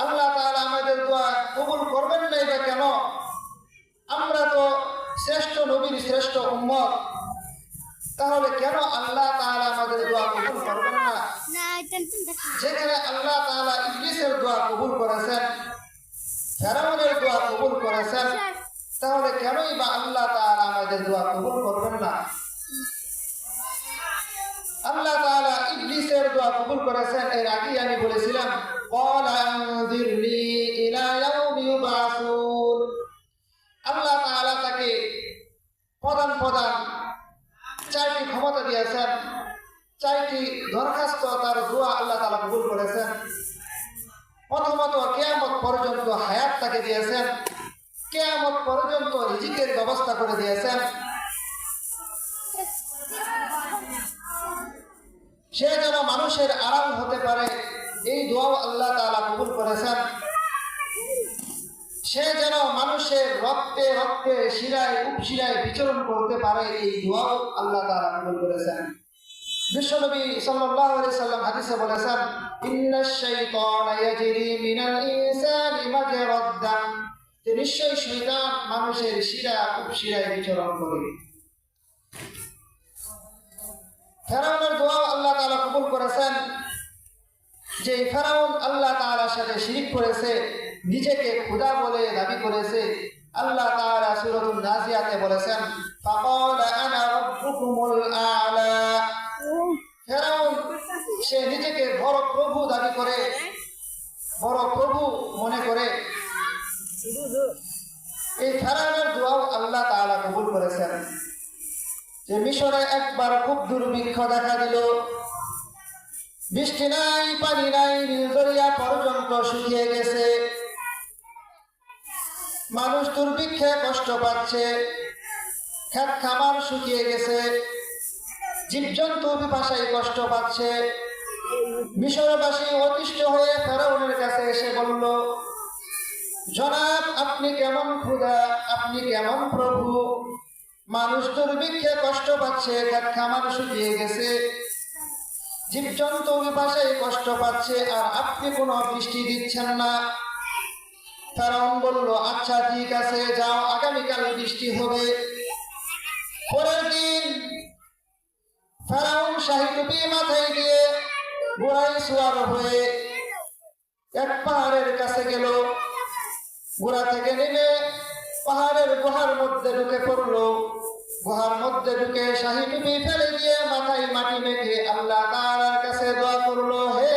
আল্লাহ তাআলা আমাদের দোয়া কবুল করবেন না এটা কেন? আমরা তো শ্রেষ্ঠ নবীর শ্রেষ্ঠ উম্মত, তাহলে কেন আল্লাহ তাআলা আমাদের দোয়া কবুল করবেন না? যেখানে আল্লাহ তাআলা ইবলিসের দোয়া কবুল করেছেন, ফেরাউনের দোয়া কবুল করেছেন, তাহলে কেনই বা আল্লাহ তাআলা আমাদের দোয়া কবুল করবেন না? আল্লাহ তাআলা ইবলিসের দোয়া কবুল করেছেন। এর আগেই আমি বলেছিলাম, ক্বালা আনযিরনি ইলা ইয়াউমি ইউবআসুন। আল্লাহ তাআলা তাকে প্রধান চারটি ক্ষমতা দিয়েছেন, চারটি দরখাস্ত তার দোয়া আল্লাহ তাআলা কবুল করেছেন। প্রথমত কিয়ামত পর্যন্ত হায়াত তাকে দিয়েছেন, কিয়ামত পর্যন্ত রিজিকের ব্যবস্থা করে দিয়েছেন। সে যেন মানুষের আরাম হতে পারে এই দোয়াও আল্লাহ তাআলা কবুল করেছেন। সে যেন মানুষের রক্তে রক্তে শিরায় উপশিরায় বিচরণ করতে পারে এই দোয়াও আল্লাহ তাআলা কবুল করেছেন। বিশ্বনবী সাল্লাল্লাহু আলাইহি সাল্লাম হাদিসে বলেছেন, ইন্নাশ শাইতানা ইয়াজরি মিনাল ইনসানি মাজরাদ দাম, যে নিশ্চয়ই শয়তান মানুষের শিরা উপশিরায় বিচরণ করে। ফেরাউনের দোয়া আল্লাহ তাআলা কবুল করেছেন। যে ফেরাউন আল্লাহ তাআলার সাথে শিরক করেছে, নিজেকে খোদা বলে দাবি করেছে, আল্লাহ তাআলা সূরাতুন নাজিয়াতে বলেছেন, ফাকালা আনা রাব্বুকুমুল আ'লা। ফেরাউন সে নিজেকে বড় প্রভু দাবি করে, বড় প্রভু মনে করে। এই ফেরাউনের দোয়াও আল্লাহ তাআলা কবুল করেছেন। যে মিশরে একবার খুব দুর্ভিক্ষ দেখা দিল, বৃষ্টি নাই, পানি নাই, নীল দরিয়া পর্যন্ত শুকিয়ে গেছে, মানুষ দুর্ভিক্ষে কষ্ট পাচ্ছে, ক্ষেত খামার শুকিয়ে গেছে, জীবজন্তু পিপাসায় কষ্ট পাচ্ছে। মিশরবাসী অতিষ্ঠ হয়ে ফেরাউনের কাছে এসে বলল, জনাব, আপনি কেমন খোদা, আপনি কেমন প্রভু? মানুষ দুর্ভিক্ষে কষ্ট পাচ্ছে, ক্ষেত খামার শুকিয়ে গেছে, জীবজন্তু পিপাসায় কষ্ট পাচ্ছে, আর আপনি কোনো বৃষ্টি দিচ্ছেন না। ফেরাউন বলল, আচ্ছা ঠিক আছে, যাও, আগামীকাল বৃষ্টি হবে। পরের দিন ফেরাউন শাহী টুপি মাথায় দিয়ে ঘোড়ায় সওয়ার হয়ে এক পাহাড়ের কাছে গেল। ঘোড়া থেকে নেমে পাহাড়ের গুহার মধ্যে ঢুকে পড়লো। গুহার মধ্যে ঢুকে শাহী টুপি ফেলে দিয়ে মাথায় মাটি মেখে আল্লাহ তাআলার কাছে দোয়া করলো, হে